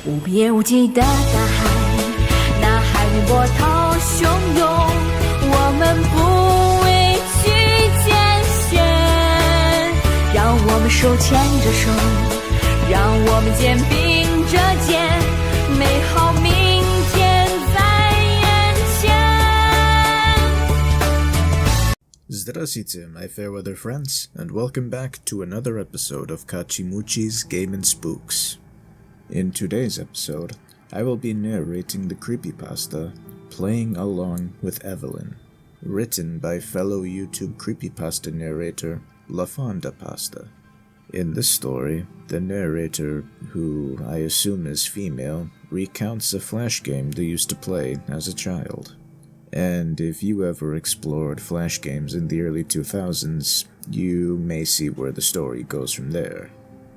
无边无际的大海，那海面波涛汹涌，我们不畏惧艰险，让我们手牵着手，让我们肩并着肩，美好明天在眼前。 Здравствуйте, my fair weather friends, and welcome back to another episode of Kachimuchi's Game and Spooks. In today's episode, I will be narrating the creepypasta Playing Along with Evelyn, written by fellow YouTube creepypasta narrator Pasta. In this story, the narrator, who I assume is female, recounts a flash game they used to play as a child. And if you ever explored flash games in the early 2000s, you may see where the story goes from there.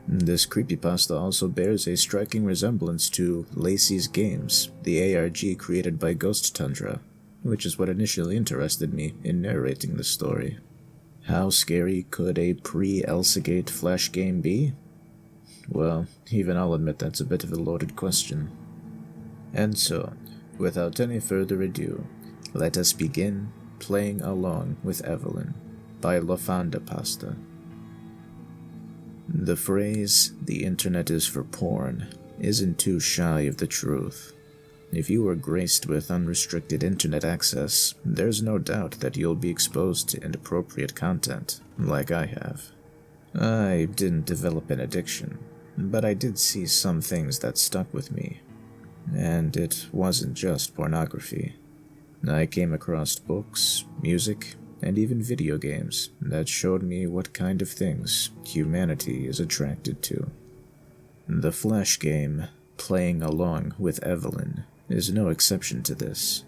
This creepypasta also bears a striking resemblance to Lacey's games, the ARG created by Ghost Tundra, which is what initially interested me in narrating the story. How scary could a pre-Elsagate flash game be? Well, even I'll admit that's a bit of a loaded question. And so, without any further ado, let us begin Playing Along with Evelyn by Pasta. The phrase, "the internet is for porn," isn't too shy of the truth. If you are graced with unrestricted internet access, there's no doubt that you'll be exposed to inappropriate content, like I have. I didn't develop an addiction, but I did see some things that stuck with me. And it wasn't just pornography. I came across books, music, and even video games that showed me what kind of things humanity is attracted to. The flash game, Playing Along with Evelyn, is no exception to this.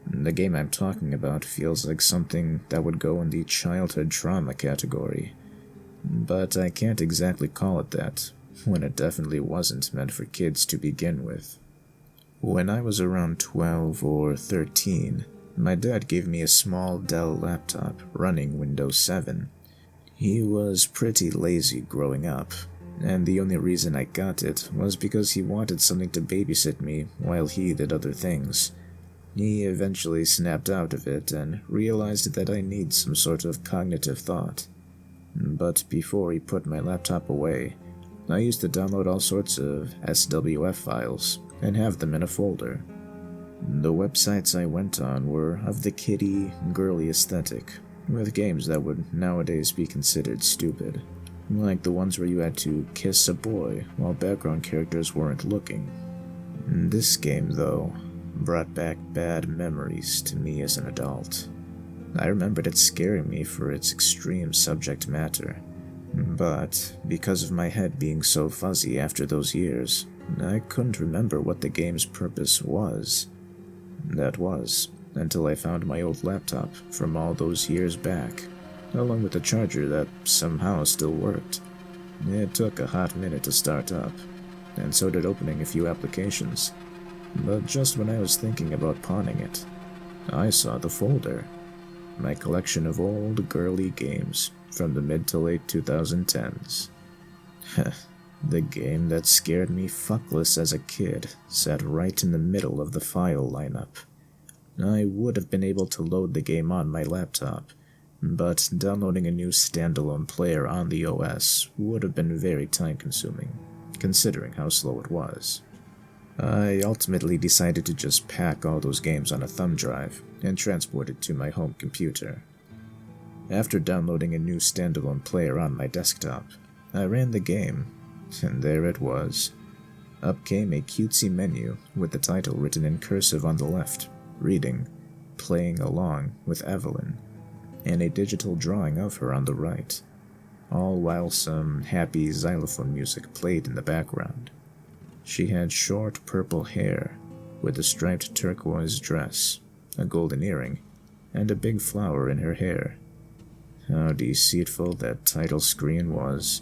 The game I'm talking about feels like something that would go in the childhood trauma category, but I can't exactly call it that, when it definitely wasn't meant for kids to begin with. When I was around 12 or 13, my dad gave me a small Dell laptop running Windows 7. He was pretty lazy growing up, and the only reason I got it was because he wanted something to babysit me while he did other things. He eventually snapped out of it and realized that I need some sort of cognitive thought. But before he put my laptop away, I used to download all sorts of SWF files and have them in a folder. The websites I went on were of the kiddie, girly aesthetic, with games that would nowadays be considered stupid, like the ones where you had to kiss a boy while background characters weren't looking. This game, though, brought back bad memories to me as an adult. I remembered it scaring me for its extreme subject matter, but because of my head being so fuzzy after those years, I couldn't remember what the game's purpose was. That was, until I found my old laptop from all those years back, along with a charger that somehow still worked. It took a hot minute to start up, and so did opening a few applications. But just when I was thinking about pawning it, I saw the folder. My collection of old girly games from the mid to late 2010s. The game that scared me fuckless as a kid sat right in the middle of the file lineup. I would have been able to load the game on my laptop, but downloading a new standalone player on the OS would have been very time-consuming, considering how slow it was. I ultimately decided to just pack all those games on a thumb drive and transport it to my home computer. After downloading a new standalone player on my desktop, I ran the game, and there it was. Up came a cutesy menu with the title written in cursive on the left, reading, "Playing Along with Evelyn," and a digital drawing of her on the right, all while some happy xylophone music played in the background. She had short purple hair, with a striped turquoise dress, a golden earring, and a big flower in her hair. How deceitful that title screen was.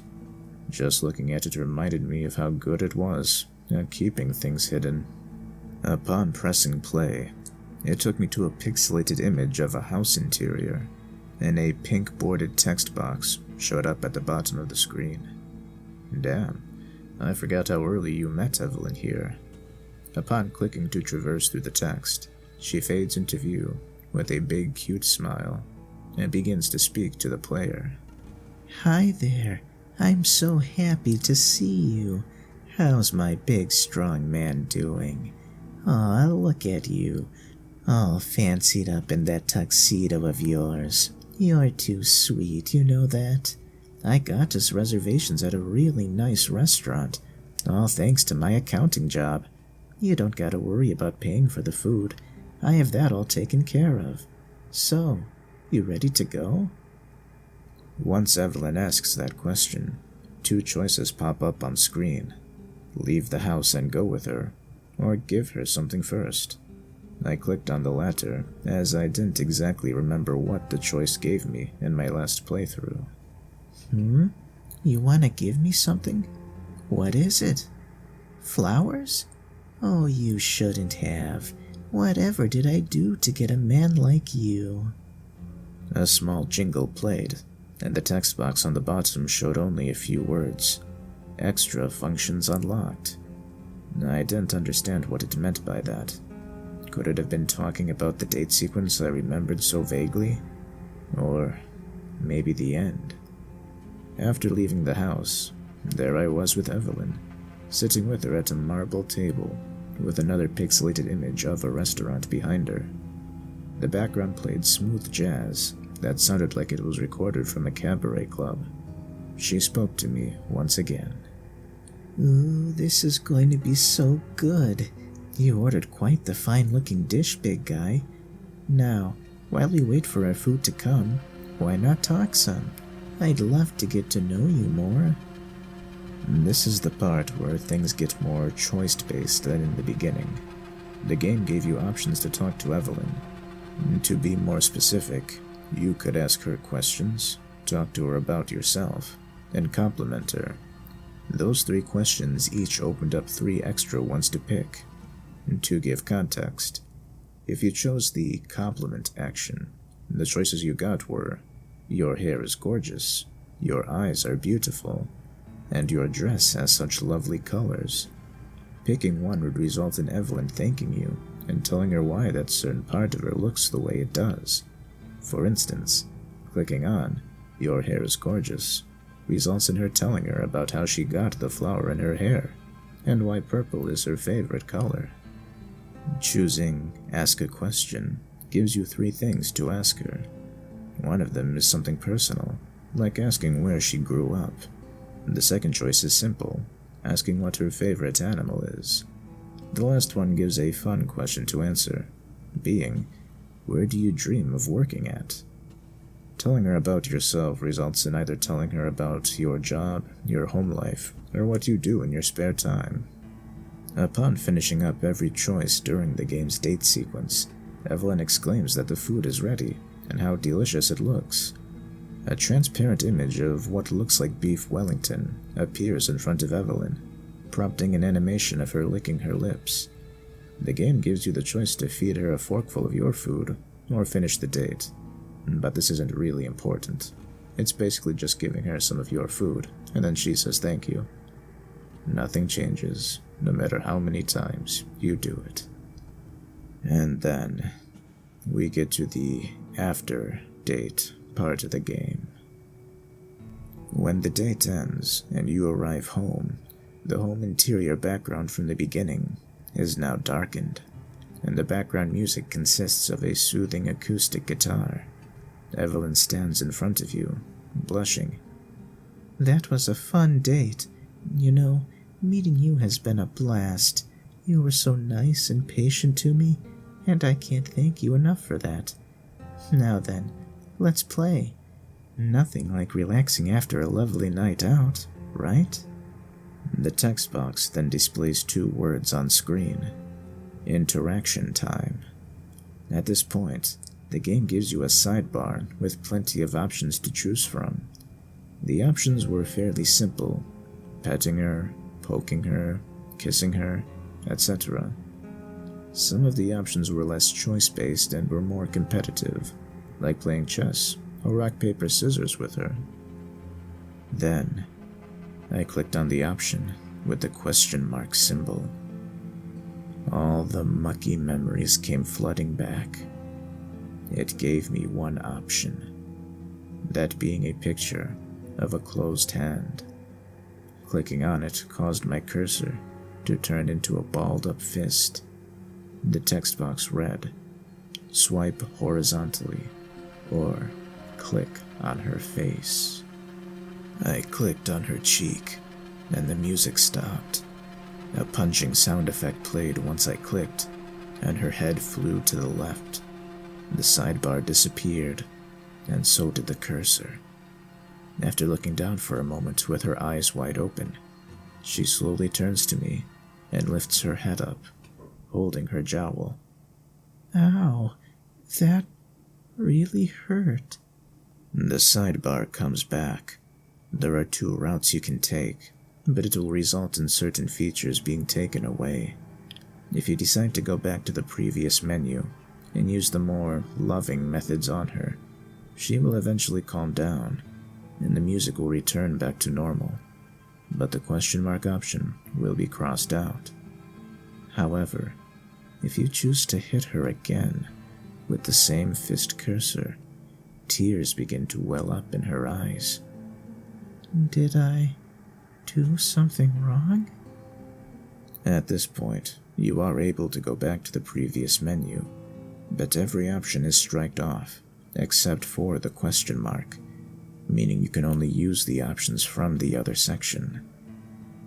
Just looking at it reminded me of how good it was at keeping things hidden. Upon pressing play, it took me to a pixelated image of a house interior, and a pink bordered text box showed up at the bottom of the screen. Damn, I forgot how early you met Evelyn here. Upon clicking to traverse through the text, she fades into view with a big, cute smile and begins to speak to the player. Hi there. I'm so happy to see you. How's my big, strong man doing? Aw, look at you. All fancied up in that tuxedo of yours. You're too sweet, you know that? I got us reservations at a really nice restaurant, all thanks to my accounting job. You don't gotta worry about paying for the food. I have that all taken care of. So, you ready to go? Once Evelyn asks that question, two choices pop up on screen. Leave the house and go with her, or give her something first. I clicked on the latter, as I didn't exactly remember what the choice gave me in my last playthrough. You wanna give me something? What is it? Flowers? Oh, you shouldn't have. Whatever did I do to get a man like you? A small jingle played, and the text box on the bottom showed only a few words. Extra functions unlocked. I didn't understand what it meant by that. Could it have been talking about the date sequence I remembered so vaguely? Or maybe the end? After leaving the house, there I was with Evelyn, sitting with her at a marble table, with another pixelated image of a restaurant behind her. The background played smooth jazz that sounded like it was recorded from a cabaret club. She spoke to me once again. Ooh, this is going to be so good. You ordered quite the fine-looking dish, big guy. Now, while we wait for our food to come, why not talk some? I'd love to get to know you more. This is the part where things get more choice-based than in the beginning. The game gave you options to talk to Evelyn. To be more specific, you could ask her questions, talk to her about yourself, and compliment her. Those 3 questions each opened up 3 extra ones to pick. To give context, if you chose the compliment action, the choices you got were, your hair is gorgeous, your eyes are beautiful, and your dress has such lovely colors. Picking one would result in Evelyn thanking you and telling her why that certain part of her looks the way it does. For instance, clicking on, your hair is gorgeous, results in her telling her about how she got the flower in her hair, and why purple is her favorite color. Choosing Ask a Question gives you 3 things to ask her. One of them is something personal, like asking where she grew up. The second choice is simple, asking what her favorite animal is. The last one gives a fun question to answer, being, where do you dream of working at? Telling her about yourself results in either telling her about your job, your home life, or what you do in your spare time. Upon finishing up every choice during the game's date sequence, Evelyn exclaims that the food is ready and how delicious it looks. A transparent image of what looks like beef Wellington appears in front of Evelyn, prompting an animation of her licking her lips. The game gives you the choice to feed her a forkful of your food or finish the date, but this isn't really important. It's basically just giving her some of your food, and then she says thank you. Nothing changes, no matter how many times you do it. And then we get to the after date part of the game. When the date ends and you arrive home, the home interior background from the beginning is now darkened, and the background music consists of a soothing acoustic guitar. Evelyn stands in front of you, blushing. That was a fun date. You know, meeting you has been a blast. You were so nice and patient to me, and I can't thank you enough for that. Now then, let's play. Nothing like relaxing after a lovely night out, right? The text box then displays 2 words on screen. Interaction time. At this point, the game gives you a sidebar with plenty of options to choose from. The options were fairly simple: petting her, poking her, kissing her, etc. Some of the options were less choice-based and were more competitive, like playing chess or rock, paper, scissors with her. Then, I clicked on the option with the question mark symbol. All the mucky memories came flooding back. It gave me one option, that being a picture of a closed hand. Clicking on it caused my cursor to turn into a balled-up fist. The text box read, "Swipe horizontally," or "click on her face." I clicked on her cheek, and the music stopped. A punching sound effect played once I clicked, and her head flew to the left. The sidebar disappeared, and so did the cursor. After looking down for a moment with her eyes wide open, she slowly turns to me and lifts her head up, holding her jowl. Ow, that really hurt. The sidebar comes back. There are 2 routes you can take, but it will result in certain features being taken away. If you decide to go back to the previous menu and use the more loving methods on her, she will eventually calm down, and the music will return back to normal, but the question mark option will be crossed out. However, if you choose to hit her again with the same fist cursor, tears begin to well up in her eyes. Did I do something wrong? At this point, you are able to go back to the previous menu, but every option is striked off, except for the question mark, meaning you can only use the options from the other section.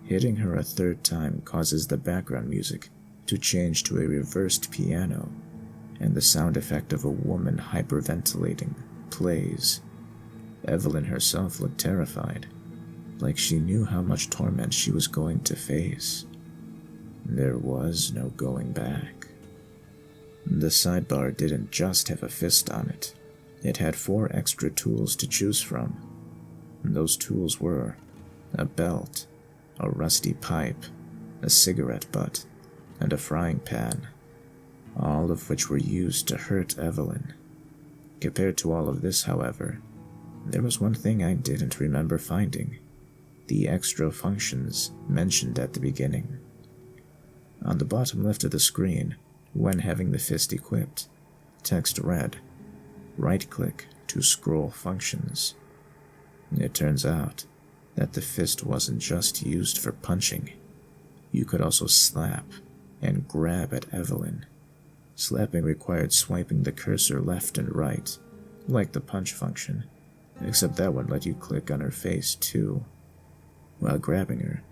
Hitting her a 3rd time causes the background music to change to a reversed piano, and the sound effect of a woman hyperventilating plays. Evelyn herself looked terrified, like she knew how much torment she was going to face. There was no going back. The sidebar didn't just have a fist on it. It had 4 extra tools to choose from. Those tools were a belt, a rusty pipe, a cigarette butt, and a frying pan, all of which were used to hurt Evelyn. Compared to all of this, however, there was one thing I didn't remember finding: the extra functions mentioned at the beginning. On the bottom left of the screen, when having the fist equipped, text read, "Right-click to scroll functions." It turns out that the fist wasn't just used for punching. You could also slap and grab at Evelyn. Slapping required swiping the cursor left and right, like the punch function, except that one let you click on her face too. While grabbing her,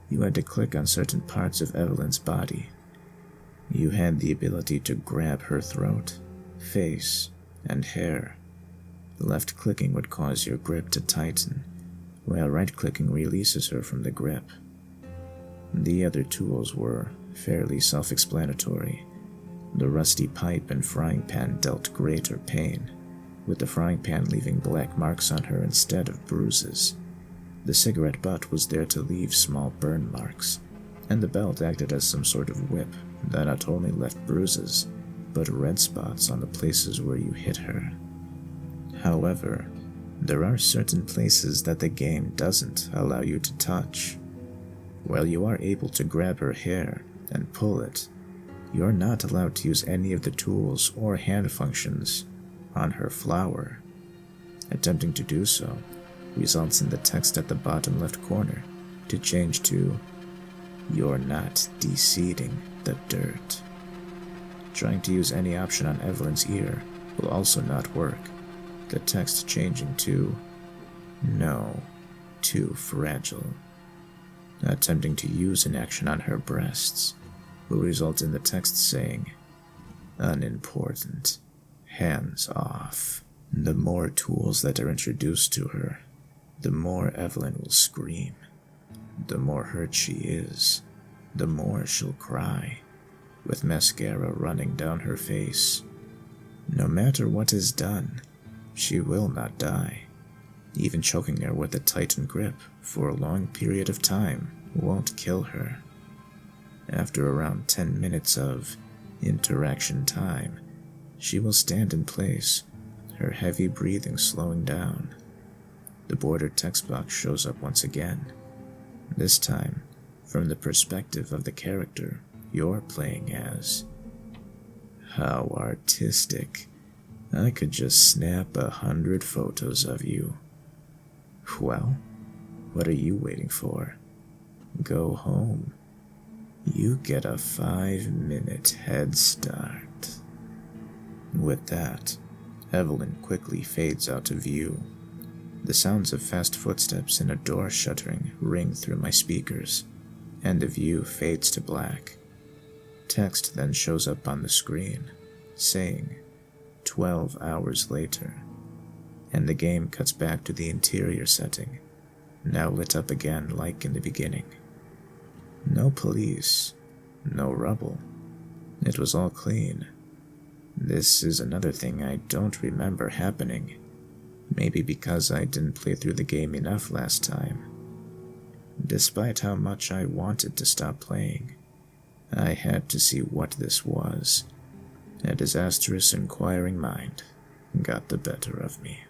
you had to click on certain parts of Evelyn's body. You had the ability to grab her throat, face, and hair. Left-clicking would cause your grip to tighten, while right-clicking releases her from the grip. The other tools were fairly self-explanatory. The rusty pipe and frying pan dealt greater pain, with the frying pan leaving black marks on her instead of bruises. The cigarette butt was there to leave small burn marks, and the belt acted as some sort of whip that not only left bruises, but red spots on the places where you hit her. However, there are certain places that the game doesn't allow you to touch. While you are able to grab her hair and pull it, you're not allowed to use any of the tools or hand functions on her flower. Attempting to do so results in the text at the bottom left corner to change to, "You're not de-seeding the dirt." Trying to use any option on Evelyn's ear will also not work, the text changing to, "No, too fragile." Attempting to use an action on her breasts will result in the text saying, "Unimportant, hands off." The more tools that are introduced to her, the more Evelyn will scream. The more hurt she is, the more she'll cry, with mascara running down her face. No matter what is done, she will not die. Even choking her with a tightened grip for a long period of time won't kill her. After around 10 minutes of interaction time, she will stand in place, her heavy breathing slowing down. The bordered text box shows up once again. This time, from the perspective of the character you're playing as. How artistic. I could just snap 100 photos of you. Well, what are you waiting for? Go home. You get a 5-minute head start. With that, Evelyn quickly fades out of view. The sounds of fast footsteps and a door shuttering ring through my speakers, and the view fades to black. Text then shows up on the screen, saying 12 hours later, and the game cuts back to the interior setting, now lit up again like in the beginning. No police, no rubble. It was all clean. This is another thing I don't remember happening. Maybe because I didn't play through the game enough last time. Despite how much I wanted to stop playing, I had to see what this was. A disastrous inquiring mind got the better of me.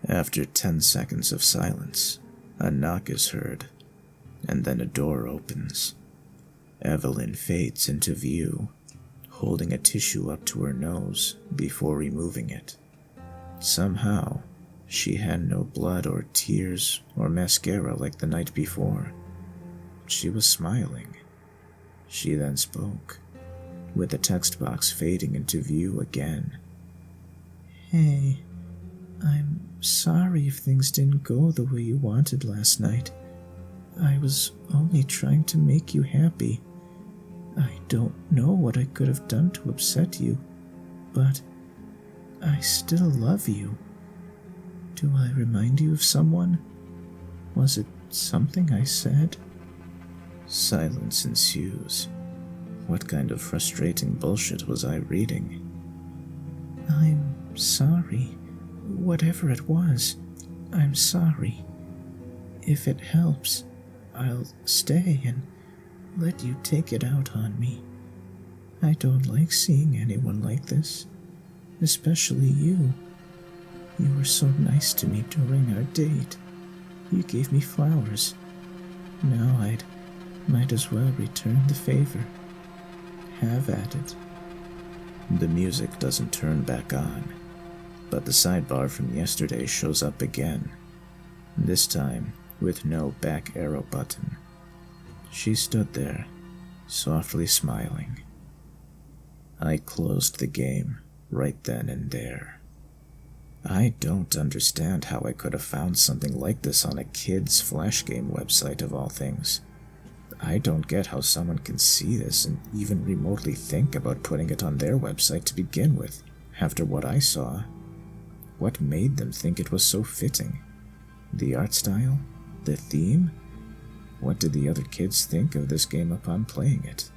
After 10 seconds of silence, a knock is heard, and then a door opens. Evelyn fades into view, holding a tissue up to her nose before removing it. Somehow, she had no blood or tears or mascara like the night before. She was smiling. She then spoke, with the text box fading into view again. Hey, I'm sorry if things didn't go the way you wanted last night. I was only trying to make you happy. I don't know what I could have done to upset you, but I still love you. Do I remind you of someone? Was it something I said? Silence ensues. What kind of frustrating bullshit was I reading? I'm sorry. Whatever it was, I'm sorry. If it helps, I'll stay and let you take it out on me. I don't like seeing anyone like this, especially you. You were so nice to me during our date. You gave me flowers. Now might as well return the favor. Have at it. The music doesn't turn back on, but the sidebar from yesterday shows up again, this time with no back arrow button. She stood there, softly smiling. I closed the game right then and there. I don't understand how I could have found something like this on a kid's flash game website of all things. I don't get how someone can see this and even remotely think about putting it on their website to begin with, after what I saw. What made them think it was so fitting? The art style? The theme? What did the other kids think of this game upon playing it?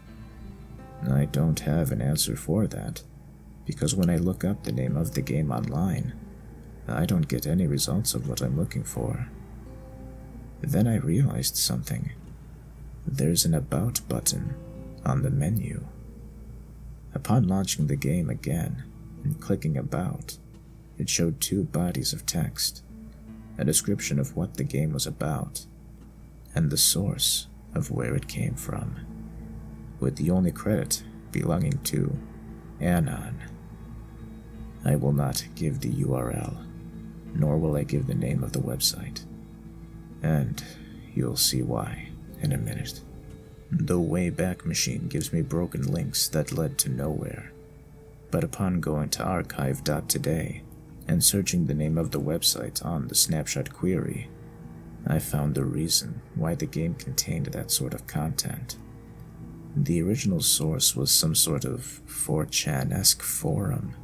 I don't have an answer for that, because when I look up the name of the game online, I don't get any results of what I'm looking for. Then I realized something. There's an About button on the menu. Upon launching the game again and clicking About, it showed 2 bodies of text, a description of what the game was about, and the source of where it came from, with the only credit belonging to Anon. I will not give the URL, nor will I give the name of the website, and you'll see why in a minute. The Wayback Machine gives me broken links that led to nowhere, but upon going to archive.today and searching the name of the website on the snapshot query, I found the reason why the game contained that sort of content. The original source was some sort of 4chan-esque forum,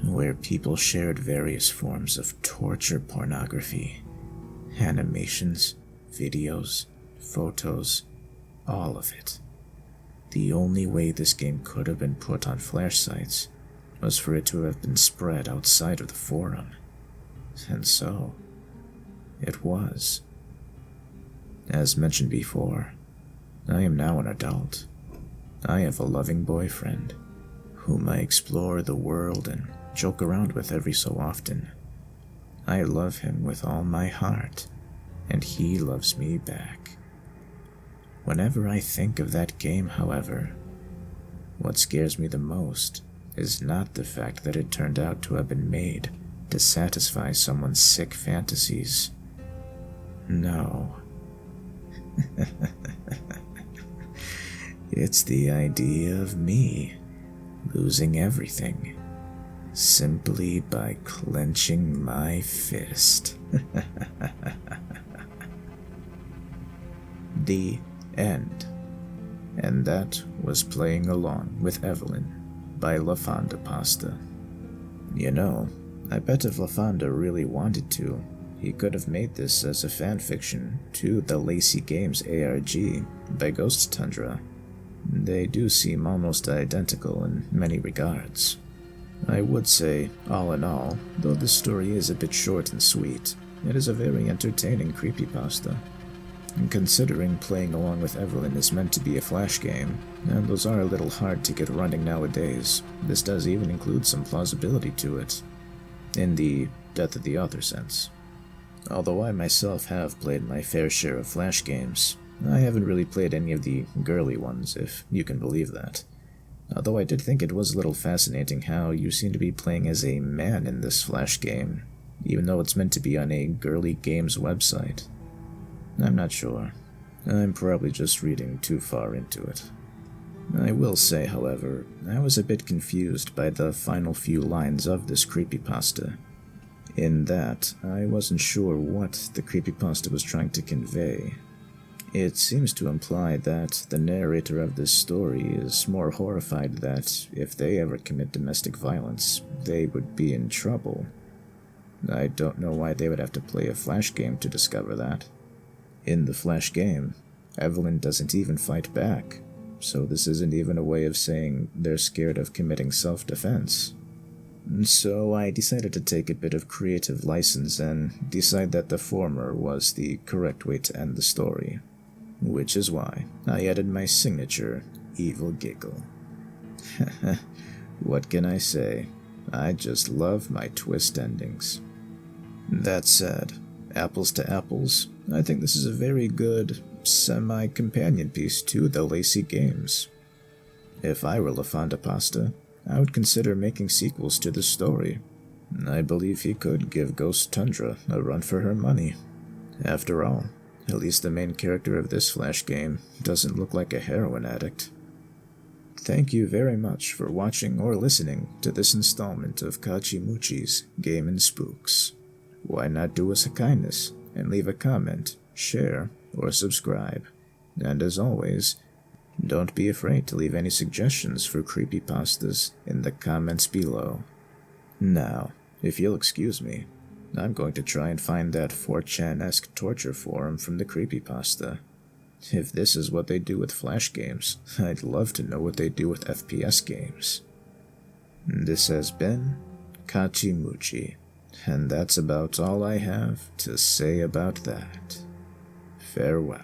where people shared various forms of torture pornography, animations, videos, photos, all of it. The only way this game could have been put on flash sites was for it to have been spread outside of the forum. And so, it was. As mentioned before, I am now an adult. I have a loving boyfriend, whom I explore the world and joke around with every so often. I love him with all my heart, and he loves me back. Whenever I think of that game, however, what scares me the most is not the fact that it turned out to have been made to satisfy someone's sick fantasies. No. It's the idea of me losing everything simply by clenching my fist. The end. And that was Playing Along with Evelyn by Creepypasta. You know, I bet if LaFonda really wanted to, he could have made this as a fanfiction to the Lacey Games ARG by Ghost Tundra. They do seem almost identical in many regards. I would say, all in all, though this story is a bit short and sweet, it is a very entertaining creepypasta. And considering Playing Along with Evelyn is meant to be a flash game, and those are a little hard to get running nowadays, this does even include some plausibility to it, in the death of the author sense. Although I myself have played my fair share of flash games, I haven't really played any of the girly ones, if you can believe that. Although I did think it was a little fascinating how you seem to be playing as a man in this flash game, even though it's meant to be on a girly games website. I'm not sure. I'm probably just reading too far into it. I will say, however, I was a bit confused by the final few lines of this creepypasta. In that, I wasn't sure what the creepypasta was trying to convey. It seems to imply that the narrator of this story is more horrified that if they ever commit domestic violence, they would be in trouble. I don't know why they would have to play a flash game to discover that. In the flash game, Evelyn doesn't even fight back, so this isn't even a way of saying they're scared of committing self-defense. So I decided to take a bit of creative license and decide that the former was the correct way to end the story. Which is why I added my signature evil giggle. What can I say? I just love my twist endings. That said, apples to apples, I think this is a very good semi-companion piece to the Lacey games. If I were Creepypasta, I would consider making sequels to this story. I believe he could give Ghost Tundra a run for her money. After all, at least the main character of this flash game doesn't look like a heroin addict. Thank you very much for watching or listening to this installment of Kachimuchi's Game and Spooks. Why not do us a kindness and leave a comment, share, or subscribe? And as always, don't be afraid to leave any suggestions for creepypastas in the comments below. Now, if you'll excuse me, I'm going to try and find that 4chan-esque torture forum from the creepypasta. If this is what they do with flash games, I'd love to know what they do with FPS games. This has been Kachimuchi, and that's about all I have to say about that. Farewell.